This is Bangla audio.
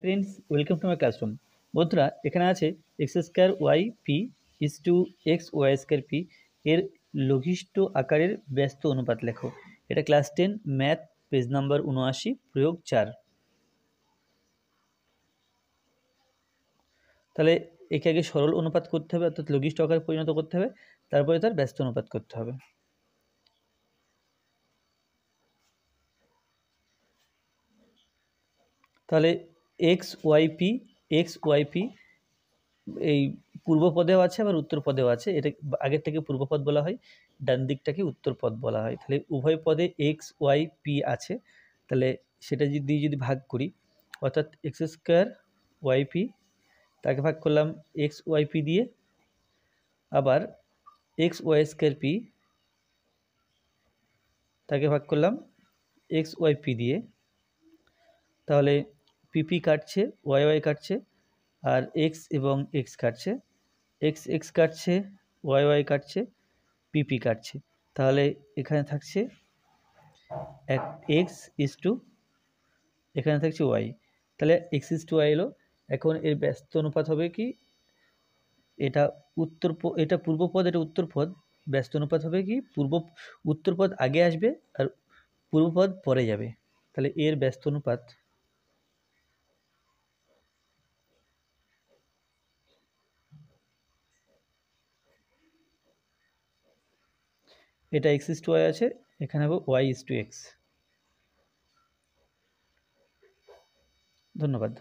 Friends, welcome to my classroom. বন্ধুরা, এখানে আছে x square y p is to x y square p এর লঘিষ্ঠ আকারের ব্যস্ত অনুপাত লেখো। এটা ক্লাস 10 ম্যাথ, পেজ নাম্বার 79, প্রয়োগ 4। তাহলে একে আগে সরল অনুপাত করতে হবে, অর্থাৎ লঘিষ্ঠ আকারে পরিণত করতে হবে, তারপরে তার ব্যস্ত অনুপাত করতে হবে। তাহলে এক্স ওয়াই পি এই পূর্ব পদেও আছে আবার উত্তর পদেও আছে। এটা আগের থেকে পূর্ব পদ বলা হয়, ডান দিকটাকে উত্তর পদ বলা হয়। তাহলে উভয় পদে এক্স ওয়াই পি আছে, তাহলে সেটা যদি ভাগ করি, অর্থাৎ এক্স স্কোয়ার ওয়াই পি তাকে ভাগ করলাম এক্স ওয়াই পি দিয়ে, আবার এক্স ওয়াই স্কোয়ার পি তাকে ভাগ করলাম এক্স ওয়াই পি দিয়ে। তাহলে পিপি কাটছে, ওয়াই ওয়াই কাটছে, আর এক্স এবং এক্স কাটছে, এক্স এক্স কাটছে, ওয়াই ওয়াই কাটছে, পিপি কাটছে। তাহলে এখানে থাকছে এক্স ইজ টু, এখানে থাকছে ওয়াই। তাহলে এক্স ইজ টু ওয়াই এলো। এখন এর ব্যস্ত অনুপাত হবে কি, এটা এটা পূর্বপদ, এটা উত্তরপদ। ব্যস্ত অনুপাত হবে কি, উত্তরপদ আগে আসবে আর পূর্বপদ পরে যাবে। তাহলে এর ব্যস্ত অনুপাত এটা এক্স ইজ টু ওয়াই আছে, এখানে হবে ওয়াই ইজ টু এক্স। ধন্যবাদ।